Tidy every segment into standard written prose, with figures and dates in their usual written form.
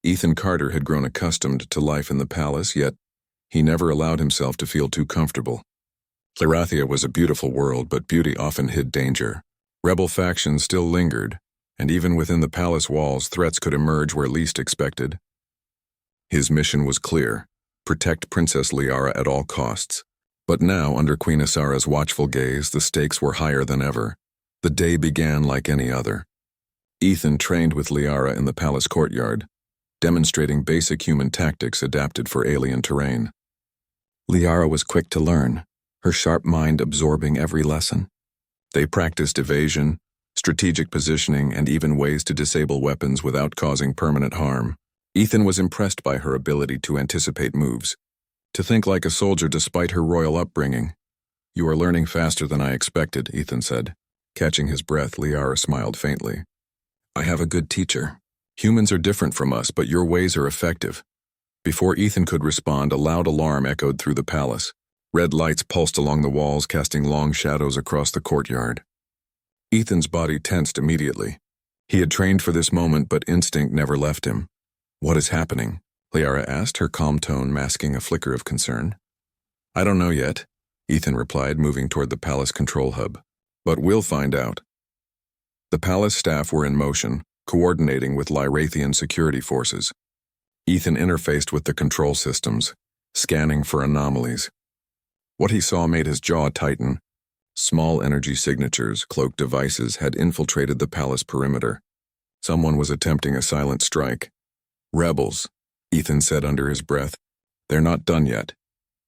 Ethan Carter had grown accustomed to life in the palace, yet he never allowed himself to feel too comfortable. Clerathia was a beautiful world, but beauty often hid danger. Rebel factions still lingered, and even within the palace walls, threats could emerge where least expected. His mission was clear: protect Princess Liara at all costs. But now, under Queen Isara's watchful gaze, the stakes were higher than ever. The day began like any other. Ethan trained with Liara in the palace courtyard, demonstrating basic human tactics adapted for alien terrain. Liara was quick to learn, her sharp mind absorbing every lesson. They practiced evasion, strategic positioning, and even ways to disable weapons without causing permanent harm. Ethan was impressed by her ability to anticipate moves, to think like a soldier despite her royal upbringing. "You are learning faster than I expected," Ethan said. Catching his breath, Liara smiled faintly. "I have a good teacher. Humans are different from us, but your ways are effective." Before Ethan could respond, a loud alarm echoed through the palace. Red lights pulsed along the walls, casting long shadows across the courtyard. Ethan's body tensed immediately. He had trained for this moment, but instinct never left him. "What is happening?" Liara asked, her calm tone masking a flicker of concern. "I don't know yet," Ethan replied, moving toward the palace control hub. "But we'll find out." The palace staff were in motion, coordinating with Lyrathian security forces. Ethan interfaced with the control systems, scanning for anomalies. What he saw made his jaw tighten. Small energy signatures, cloaked devices, had infiltrated the palace perimeter. Someone was attempting a silent strike. "Rebels," Ethan said under his breath. "They're not done yet."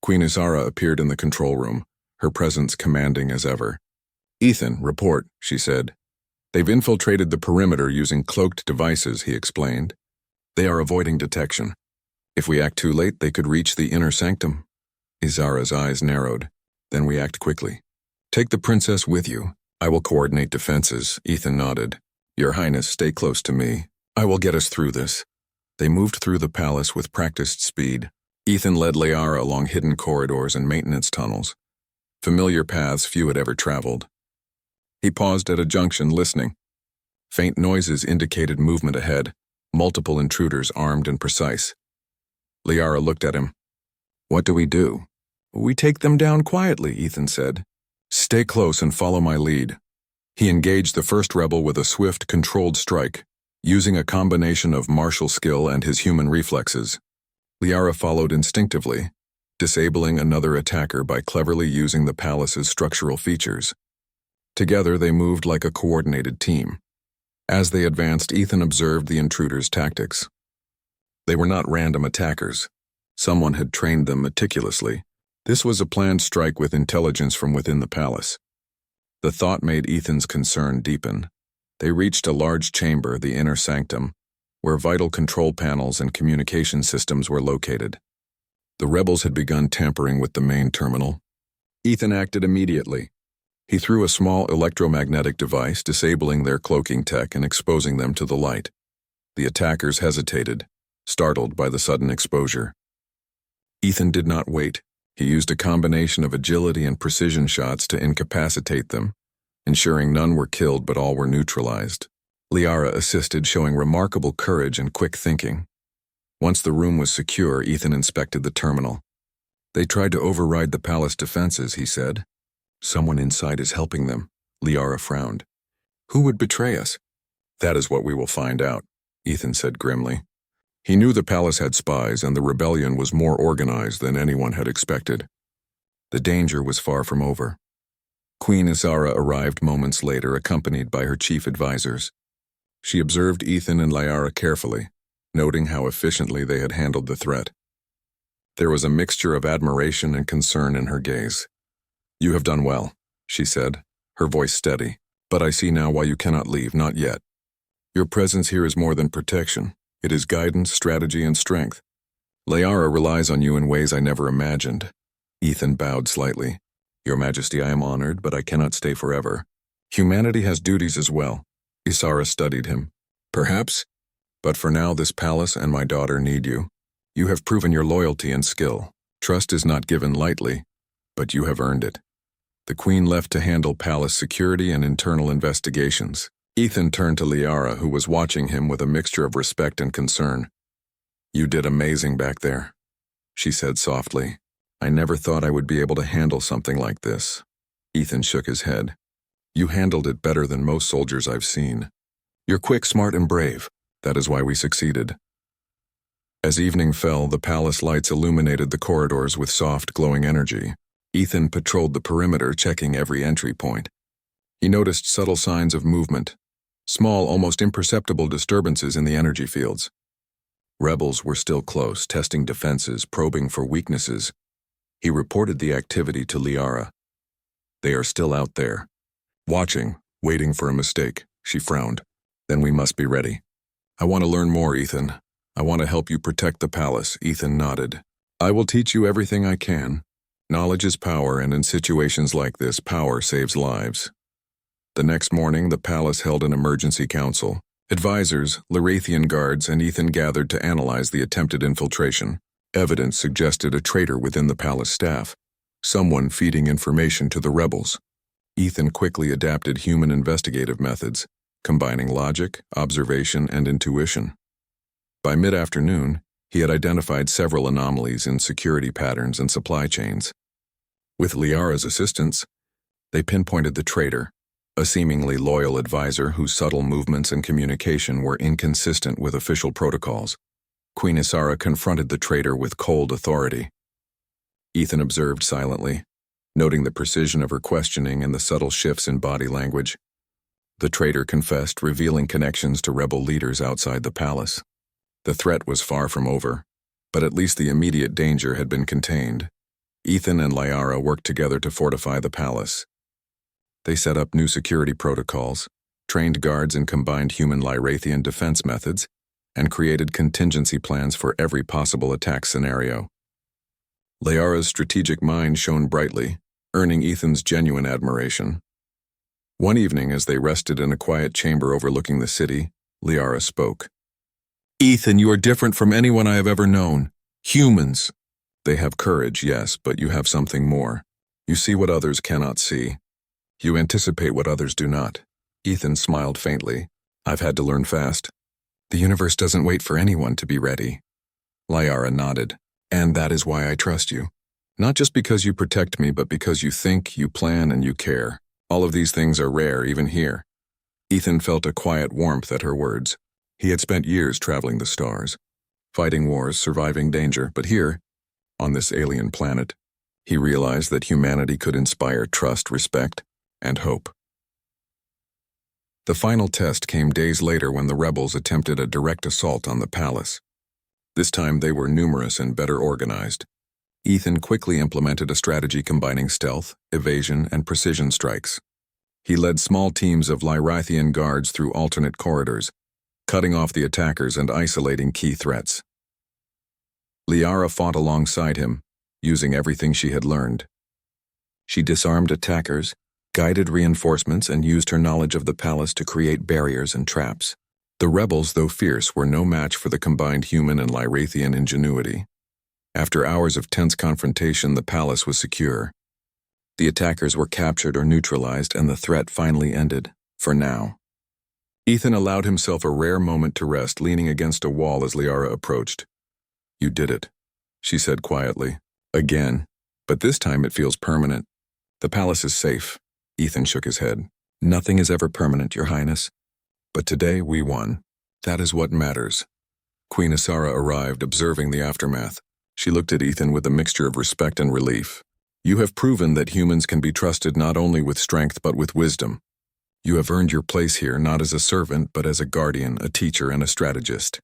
Queen Isara appeared in the control room, her presence commanding as ever. "Ethan, report," she said. "They've infiltrated the perimeter using cloaked devices," he explained. "They are avoiding detection. If we act too late, they could reach the inner sanctum." Isara's eyes narrowed. "Then we act quickly. Take the princess with you. I will coordinate defenses," Ethan nodded. "Your Highness, stay close to me. I will get us through this." They moved through the palace with practiced speed. Ethan led Liara along hidden corridors and maintenance tunnels, familiar paths few had ever traveled. He paused at a junction, listening. Faint noises indicated movement ahead, multiple intruders armed and precise. Liara looked at him. "What do we do?" "We take them down quietly," Ethan said. "Stay close and follow my lead." He engaged the first rebel with a swift, controlled strike, using a combination of martial skill and his human reflexes. Liara followed instinctively, disabling another attacker by cleverly using the palace's structural features. Together they moved like a coordinated team. As they advanced, Ethan observed the intruders' tactics. They were not random attackers. Someone had trained them meticulously. This was a planned strike with intelligence from within the palace. The thought made Ethan's concern deepen. They reached a large chamber, the inner sanctum, where vital control panels and communication systems were located. The rebels had begun tampering with the main terminal. Ethan acted immediately. He threw a small electromagnetic device, disabling their cloaking tech and exposing them to the light. The attackers hesitated, startled by the sudden exposure. Ethan did not wait. He used a combination of agility and precision shots to incapacitate them, ensuring none were killed but all were neutralized. Liara assisted, showing remarkable courage and quick thinking. Once the room was secure, Ethan inspected the terminal. "They tried to override the palace defenses," he said. "Someone inside is helping them," Liara frowned. "Who would betray us?" "That is what we will find out," Ethan said grimly. He knew the palace had spies, and the rebellion was more organized than anyone had expected. The danger was far from over. Queen Isara arrived moments later, accompanied by her chief advisors. She observed Ethan and Liara carefully, noting how efficiently they had handled the threat. There was a mixture of admiration and concern in her gaze. "You have done well," she said, her voice steady. "But I see now why you cannot leave, not yet. Your presence here is more than protection. It is guidance, strategy, and strength. Liara relies on you in ways I never imagined." Ethan bowed slightly. "Your Majesty, I am honored, but I cannot stay forever. Humanity has duties as well." Isara studied him. "Perhaps, but for now this palace and my daughter need you. You have proven your loyalty and skill. Trust is not given lightly, but you have earned it." The Queen left to handle palace security and internal investigations. Ethan turned to Liara, who was watching him with a mixture of respect and concern. You did amazing back there, she said softly. I never thought I would be able to handle something like this. Ethan shook his head. You handled it better than most soldiers I've seen. You're quick, smart, and brave. That is why we succeeded. As evening fell, the palace lights illuminated the corridors with soft, glowing energy. Ethan patrolled the perimeter, checking every entry point. He noticed subtle signs of movement, small, almost imperceptible disturbances in the energy fields. Rebels were still close, testing defenses, probing for weaknesses. He reported the activity to Liara. They are still out there, watching, waiting for a mistake. She frowned. Then we must be ready. I want to learn more, Ethan. I want to help you protect the palace. Ethan nodded. I will teach you everything I can. Knowledge is power, and in situations like this, power saves lives. The next morning, the palace held an emergency council. Advisors, Larathian guards, and Ethan gathered to analyze the attempted infiltration. Evidence suggested a traitor within the palace staff, someone feeding information to the rebels. Ethan quickly adapted human investigative methods, combining logic, observation, and intuition. By mid-afternoon, he had identified several anomalies in security patterns and supply chains. With Liara's assistance, they pinpointed the traitor, a seemingly loyal advisor whose subtle movements and communication were inconsistent with official protocols. Queen Isara confronted the traitor with cold authority. Ethan observed silently, noting the precision of her questioning and the subtle shifts in body language. The traitor confessed, revealing connections to rebel leaders outside the palace. The threat was far from over, but at least the immediate danger had been contained. Ethan and Liara worked together to fortify the palace. They set up new security protocols, trained guards in combined human-Lyrathian defense methods, and created contingency plans for every possible attack scenario. Liara's strategic mind shone brightly, earning Ethan's genuine admiration. One evening, as they rested in a quiet chamber overlooking the city, Liara spoke. Ethan, you are different from anyone I have ever known. Humans. They have courage, yes, but you have something more. You see what others cannot see. You anticipate what others do not. Ethan smiled faintly. I've had to learn fast. The universe doesn't wait for anyone to be ready. Liara nodded. And that is why I trust you. Not just because you protect me, but because you think, you plan, and you care. All of these things are rare, even here. Ethan felt a quiet warmth at her words. He had spent years traveling the stars, fighting wars, surviving danger, but here, on this alien planet, he realized that humanity could inspire trust, respect, and hope. The final test came days later when the rebels attempted a direct assault on the palace. This time they were numerous and better organized. Ethan quickly implemented a strategy combining stealth, evasion, and precision strikes. He led small teams of Lyrathian guards through alternate corridors, cutting off the attackers and isolating key threats. Liara fought alongside him, using everything she had learned. She disarmed attackers, guided reinforcements, and used her knowledge of the palace to create barriers and traps. The rebels, though fierce, were no match for the combined human and Lyrathian ingenuity. After hours of tense confrontation, the palace was secure. The attackers were captured or neutralized, and the threat finally ended, for now. Ethan allowed himself a rare moment to rest, leaning against a wall as Liara approached. You did it, she said quietly. Again, but this time it feels permanent. The palace is safe. Ethan shook his head. Nothing is ever permanent, Your Highness. But today we won. That is what matters. Queen Isara arrived, observing the aftermath. She looked at Ethan with a mixture of respect and relief. You have proven that humans can be trusted not only with strength but with wisdom. You have earned your place here not as a servant but as a guardian, a teacher, and a strategist.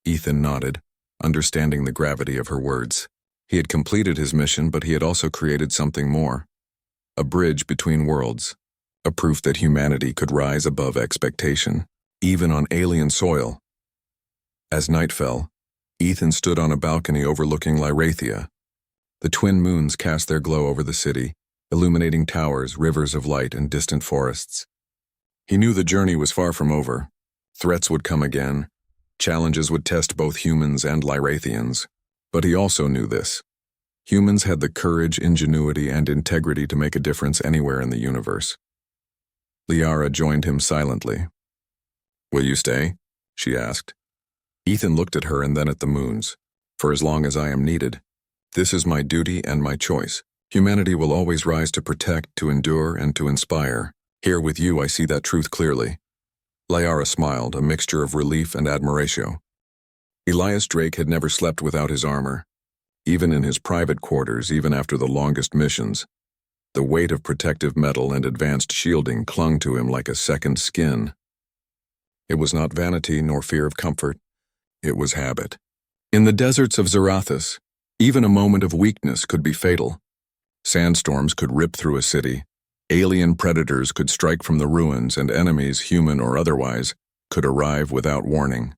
Ethan nodded, understanding the gravity of her words. He had completed his mission, but he had also created something more. A bridge between worlds. A proof that humanity could rise above expectation, even on alien soil. As night fell, Ethan stood on a balcony overlooking Lyrathia. The twin moons cast their glow over the city, illuminating towers, rivers of light, and distant forests. He knew the journey was far from over. Threats would come again. Challenges would test both humans and Lyrathians. But he also knew this. Humans had the courage, ingenuity, and integrity to make a difference anywhere in the universe. Liara joined him silently. Will you stay? She asked. Ethan looked at her and then at the moons. For as long as I am needed, this is my duty and my choice. Humanity will always rise to protect, to endure, and to inspire. Here with you I see that truth clearly. Liara smiled, a mixture of relief and admiration. Elias Drake had never slept without his armor. Even in his private quarters, even after the longest missions, the weight of protective metal and advanced shielding clung to him like a second skin. It was not vanity nor fear of comfort. It was habit. In the deserts of Zarathus, even a moment of weakness could be fatal. Sandstorms could rip through a city. Alien predators could strike from the ruins, and enemies, human or otherwise, could arrive without warning.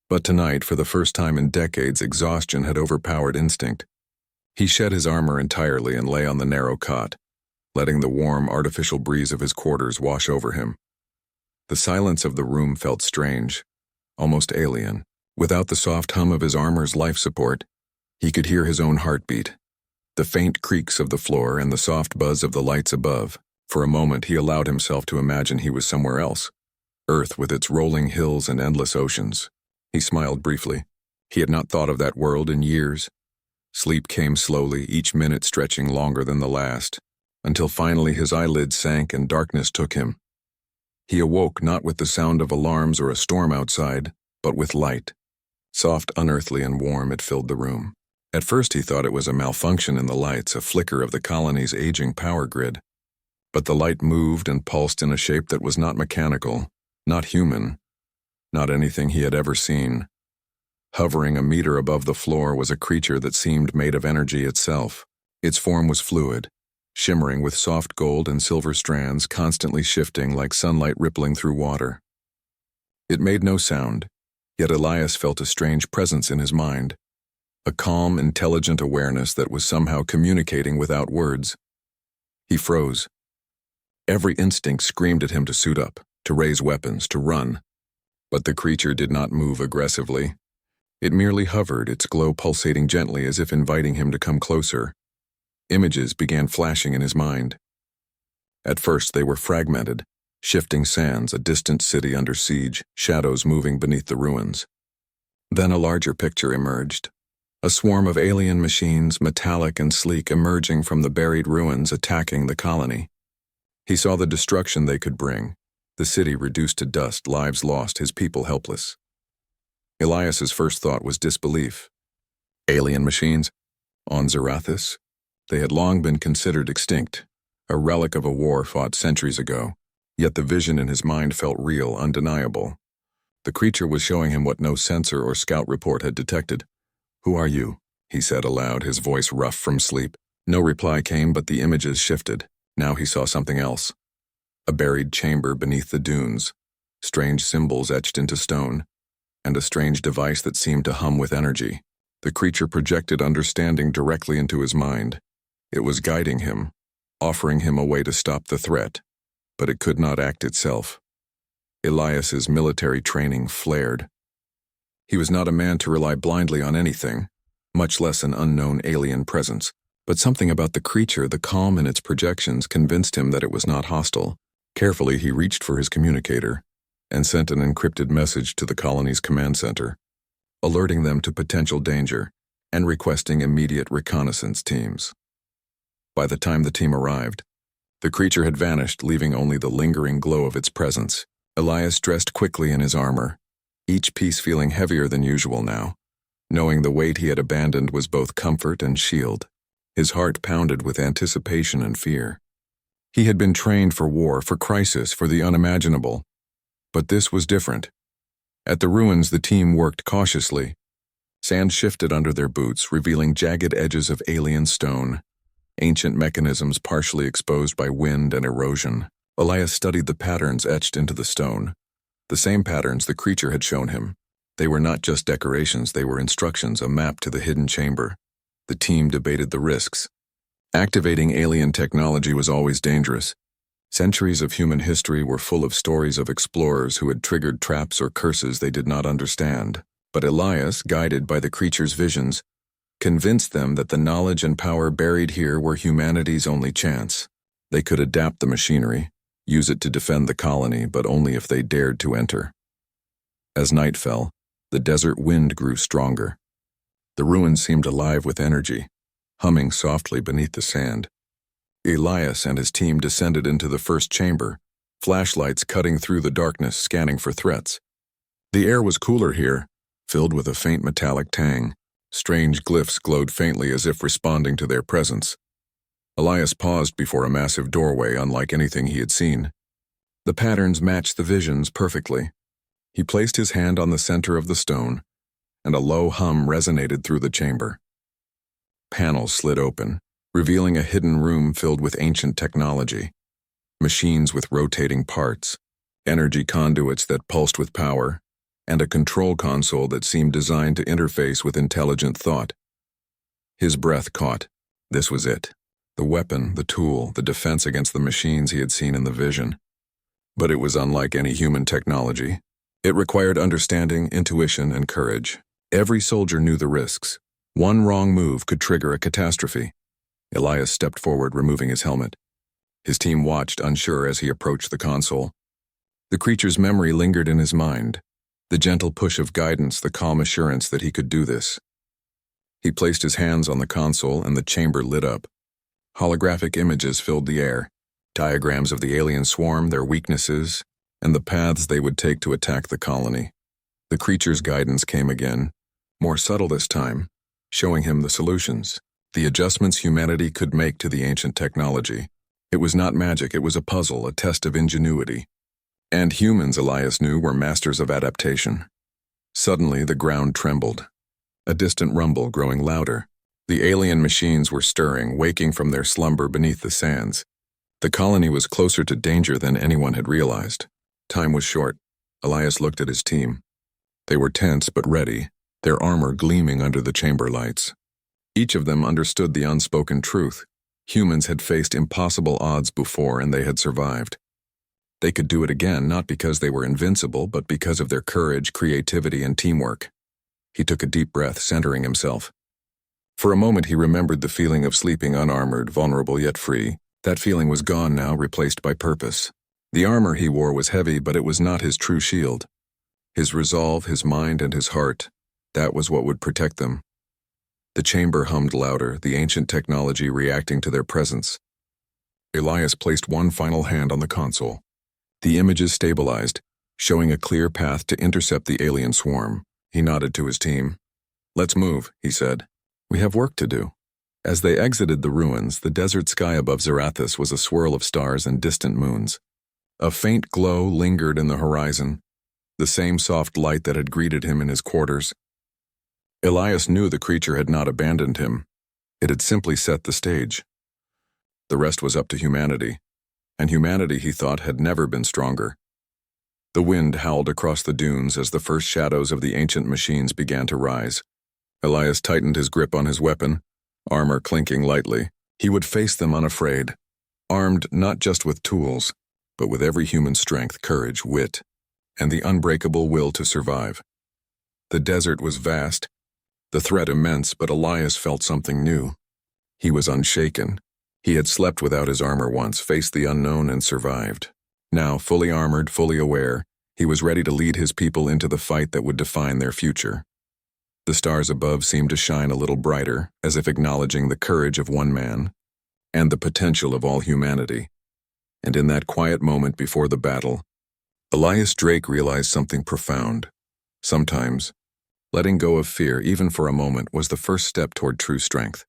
But tonight, for the first time in decades, exhaustion had overpowered instinct. He shed his armor entirely and lay on the narrow cot, letting the warm, artificial breeze of his quarters wash over him. The silence of the room felt strange, almost alien. Without the soft hum of his armor's life support, he could hear his own heartbeat, the faint creaks of the floor and the soft buzz of the lights above. For a moment he allowed himself to imagine he was somewhere else, Earth with its rolling hills and endless oceans. He smiled briefly. He had not thought of that world in years. Sleep came slowly, each minute stretching longer than the last, until finally his eyelids sank and darkness took him. He awoke not with the sound of alarms or a storm outside, but with light. Soft, unearthly, and warm, it filled the room. At first he thought it was a malfunction in the lights, a flicker of the colony's aging power grid. But the light moved and pulsed in a shape that was not mechanical, not human, not anything he had ever seen. Hovering a meter above the floor was a creature that seemed made of energy itself. Its form was fluid, shimmering with soft gold and silver strands constantly shifting like sunlight rippling through water. It made no sound, yet Elias felt a strange presence in his mind, a calm, intelligent awareness that was somehow communicating without words. He froze. Every instinct screamed at him to suit up, to raise weapons, to run. But the creature did not move aggressively. It merely hovered, its glow pulsating gently as if inviting him to come closer. Images began flashing in his mind. At first they were fragmented, shifting sands, a distant city under siege, shadows moving beneath the ruins. Then a larger picture emerged. A swarm of alien machines, metallic and sleek, emerging from the buried ruins, attacking the colony. He saw the destruction they could bring, the city reduced to dust, lives lost, his people helpless. Elias's first thought was disbelief. Alien machines? On Zarathus? They had long been considered extinct, a relic of a war fought centuries ago. Yet the vision in his mind felt real, undeniable. The creature was showing him what no sensor or scout report had detected. "Who are you?" he said aloud, his voice rough from sleep. No reply came, but the images shifted. Now he saw something else. A buried chamber beneath the dunes, strange symbols etched into stone, and a strange device that seemed to hum with energy. The creature projected understanding directly into his mind. It was guiding him, offering him a way to stop the threat, but it could not act itself. Elias's military training flared. He was not a man to rely blindly on anything, much less an unknown alien presence, but something about the creature, the calm in its projections, convinced him that it was not hostile. Carefully he reached for his communicator and sent an encrypted message to the colony's command center, alerting them to potential danger and requesting immediate reconnaissance teams. By the time the team arrived, the creature had vanished, leaving only the lingering glow of its presence. Elias dressed quickly in his armor, each piece feeling heavier than usual now, knowing the weight he had abandoned was both comfort and shield. His heart pounded with anticipation and fear. He had been trained for war, for crisis, for the unimaginable. But this was different. At the ruins, the team worked cautiously. Sand shifted under their boots, revealing jagged edges of alien stone, ancient mechanisms partially exposed by wind and erosion. Elias studied the patterns etched into the stone, the same patterns the creature had shown him. They were not just decorations, they were instructions, a map to the hidden chamber. The team debated the risks. Activating alien technology was always dangerous. Centuries of human history were full of stories of explorers who had triggered traps or curses they did not understand. But Elias, guided by the creature's visions, convinced them that the knowledge and power buried here were humanity's only chance. They could adapt the machinery, use it to defend the colony, but only if they dared to enter. As night fell, The desert wind grew stronger. The ruins seemed alive with energy, humming softly beneath the sand. Elias and his team descended into the first chamber, flashlights cutting through the darkness, scanning for threats. The air was cooler here, filled with a faint metallic tang. Strange glyphs glowed faintly as if responding to their presence. Elias paused before a massive doorway unlike anything he had seen. The patterns matched the visions perfectly. He placed his hand on the center of the stone, and a low hum resonated through the chamber. Panels slid open, revealing a hidden room filled with ancient technology. Machines with rotating parts, energy conduits that pulsed with power, and a control console that seemed designed to interface with intelligent thought. His breath caught. This was it. The weapon, the tool, the defense against the machines he had seen in the vision. But it was unlike any human technology. It required understanding, intuition, and courage. Every soldier knew the risks. One wrong move could trigger a catastrophe. Elias stepped forward, removing his helmet. His team watched, unsure, as he approached the console. The creature's memory lingered in his mind. The gentle push of guidance, the calm assurance that he could do this. He placed his hands on the console and the chamber lit up. Holographic images filled the air, diagrams of the alien swarm, their weaknesses, and the paths they would take to attack the colony. The creature's guidance came again, more subtle this time, showing him the solutions, the adjustments humanity could make to the ancient technology. It was not magic, it was a puzzle, a test of ingenuity. And humans, Elias knew, were masters of adaptation. Suddenly, the ground trembled. A distant rumble growing louder. The alien machines were stirring, waking from their slumber beneath the sands. The colony was closer to danger than anyone had realized. Time was short. Elias looked at his team. They were tense but ready, their armor gleaming under the chamber lights. Each of them understood the unspoken truth. Humans had faced impossible odds before, and they had survived. They could do it again, not because they were invincible, but because of their courage, creativity, and teamwork. He took a deep breath, centering himself. For a moment he remembered the feeling of sleeping unarmored, vulnerable yet free. That feeling was gone now, replaced by purpose. The armor he wore was heavy, but it was not his true shield. His resolve, his mind, and his heart, that was what would protect them. The chamber hummed louder, the ancient technology reacting to their presence. Elias placed one final hand on the console. The images stabilized, showing a clear path to intercept the alien swarm. He nodded to his team. "Let's move," he said. "We have work to do." As they exited the ruins, the desert sky above Zarathus was a swirl of stars and distant moons. A faint glow lingered in the horizon, the same soft light that had greeted him in his quarters. Elias knew the creature had not abandoned him. It had simply set the stage. The rest was up to humanity. And humanity, he thought, had never been stronger. The wind howled across the dunes as the first shadows of the ancient machines began to rise. Elias tightened his grip on his weapon, armor clinking lightly. He would face them unafraid, armed not just with tools, but with every human strength, courage, wit, and the unbreakable will to survive. The desert was vast, the threat immense, but Elias felt something new. He was unshaken. He had slept without his armor once, faced the unknown, and survived. Now, fully armored, fully aware, he was ready to lead his people into the fight that would define their future. The stars above seemed to shine a little brighter, as if acknowledging the courage of one man and the potential of all humanity. And in that quiet moment before the battle, Elias Drake realized something profound. Sometimes, letting go of fear, even for a moment, was the first step toward true strength.